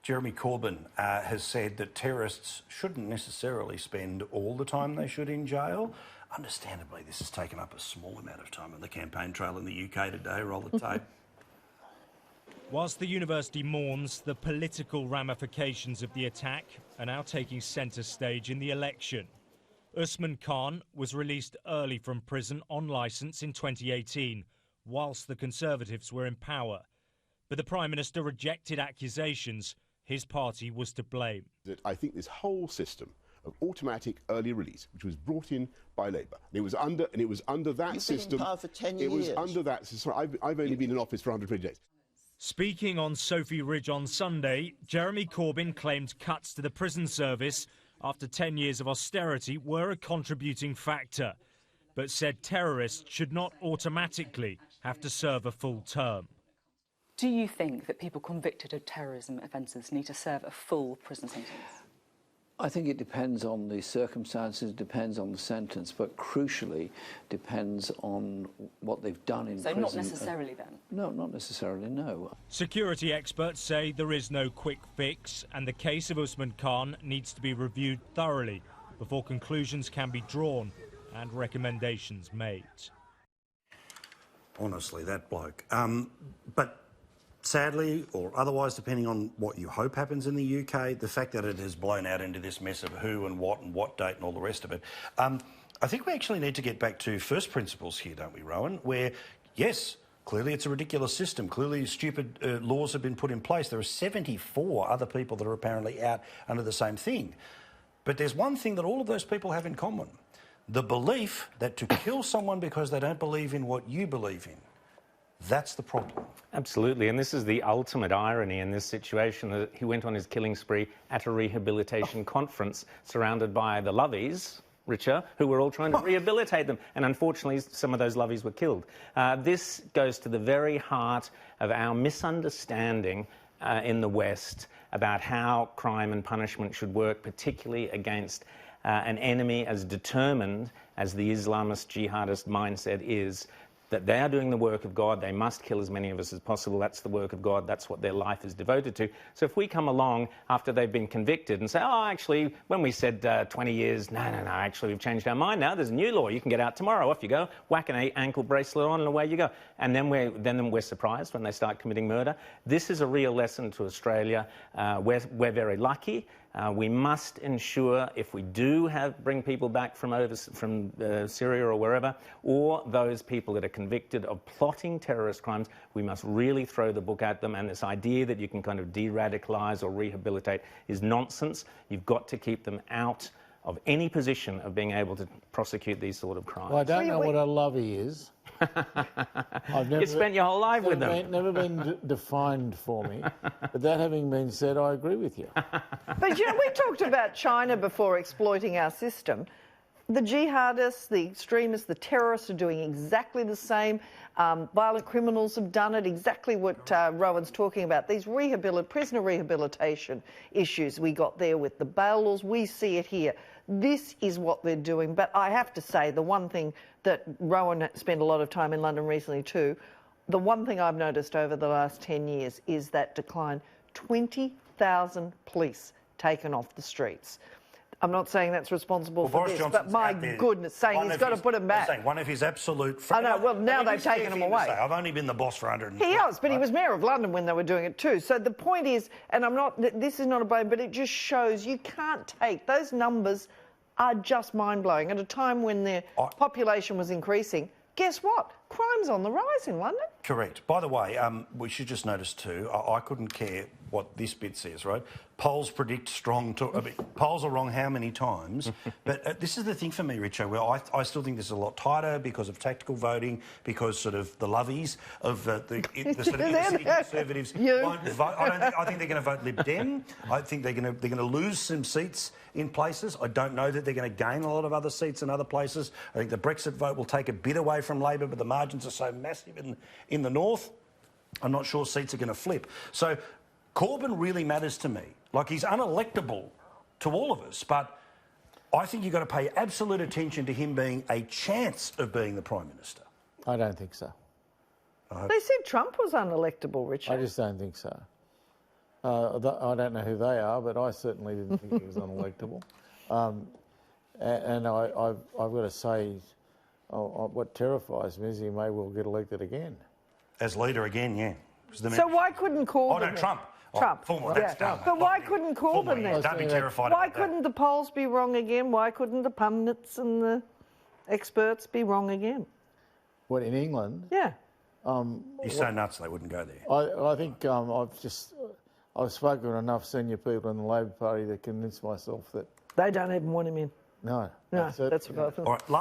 Jeremy Corbyn has said that terrorists shouldn't necessarily spend all the time they should in jail. Understandably, this has taken up a small amount of time on the campaign trail in the UK today. Roll the tape. Whilst the university mourns, the political ramifications of the attack are now taking centre stage in the election. Usman Khan was released early from prison on licence in 2018, whilst the Conservatives were in power. But the Prime Minister rejected accusations his party was to blame. I think this whole system of automatic early release, which was brought in by Labour, and it was under that system. You've been in power for 10 years. It was under that system. I've only been in office for 120 days. Speaking on Sophie Ridge on Sunday, Jeremy Corbyn claimed cuts to the prison service after 10 years of austerity were a contributing factor, but said terrorists should not automatically have to serve a full term. Do you think that people convicted of terrorism offences need to serve a full prison sentence? I think it depends on the circumstances, depends on the sentence, but crucially depends on what they've done in prison. So not necessarily then? No, not necessarily, no. Security experts say there is no quick fix and the case of Usman Khan needs to be reviewed thoroughly before conclusions can be drawn and recommendations made. Honestly, that bloke. But sadly, or otherwise, depending on what you hope happens in the UK, the fact that it has blown out into this mess of who and what date and all the rest of it, I think we actually need to get back to first principles here, don't we, Rowan? Where, yes, clearly it's a ridiculous system. Clearly stupid laws have been put in place. There are 74 other people that are apparently out under the same thing. But there's one thing that all of those people have in common. The belief that to kill someone because they don't believe in what you believe in, that's the problem. Absolutely, and this is the ultimate irony in this situation, that he went on his killing spree at a rehabilitation conference surrounded by the lovies, Richer, who were all trying to rehabilitate them, and unfortunately some of those lovies were killed. This goes to the very heart of our misunderstanding in the West about how crime and punishment should work, particularly against an enemy as determined as the Islamist jihadist mindset is, that they are doing the work of God. They must kill as many of us as possible. That's the work of God. That's what their life is devoted to. So if we come along after they've been convicted and say, oh, actually, when we said 20 years, no, actually, we've changed our mind now. There's a new law. You can get out tomorrow. Off you go. Whack an ankle bracelet on and away you go. And then we're surprised when they start committing murder. This is a real lesson to Australia. We're very lucky. We must ensure, if we do bring people back from Syria or wherever, or those people that are convicted of plotting terrorist crimes, we must really throw the book at them. And this idea that you can kind of de-radicalise or rehabilitate is nonsense. You've got to keep them out of any position of being able to prosecute these sort of crimes. Well, I don't know what a lovey is. You spent your whole life with them. Never been defined for me. But that having been said, I agree with you. But, you know, we talked about China before exploiting our system. The jihadists, the extremists, the terrorists are doing exactly the same. Violent criminals have done it, exactly what Rowan's talking about. These prisoner rehabilitation issues we got there with the bail laws, we see it here. This is what they're doing. But I have to say, the one thing that Rowan spent a lot of time in London recently too, the one thing I've noticed over the last 10 years is that decline. 20,000 police taken off the streets. I'm not saying that's responsible for this, but my goodness, saying he's got to put him back. One of his absolute... I know, well, now they've taken him away. I've only been the boss for 100 He has, but he was Mayor of London when they were doing it too. So the point is, and this is not a blame, but it just shows you can't take... Those numbers are just mind-blowing. At a time when the population was increasing, guess what? Crime's on the rise in London. Correct. By the way, we should just notice too, I couldn't care what this bit says, right? Polls predict strong... polls are wrong how many times? But this is the thing for me, Richo, where I still think this is a lot tighter because of tactical voting, because sort of the lovies of the sort of inner-city Conservatives won't vote. I think they're going to vote Lib Dem. I think they're going to lose some seats in places. I don't know that they're going to gain a lot of other seats in other places. I think the Brexit vote will take a bit away from Labor, but the margins are so massive in the north, I'm not sure seats are going to flip. So Corbyn really matters to me. Like, he's unelectable to all of us, but I think you've got to pay absolute attention to him being a chance of being the Prime Minister. I don't think so. They said Trump was unelectable, Richard. I just don't think so. I don't know who they are, but I certainly didn't think he was unelectable. And I've got to say, what terrifies me is he may well get elected again. As leader again, yeah. So why couldn't Corbyn? Oh, no, Trump. Trump. That's done. But why couldn't Corbyn then? Don't be terrified Why about couldn't the polls be wrong again? Why couldn't the pundits and the experts be wrong again? What, in England? Yeah. He's so nuts they wouldn't go there. I think I've spoken to enough senior people in the Labor Party to convince myself that... They don't even want him in. No. No, that's what I thought. All right,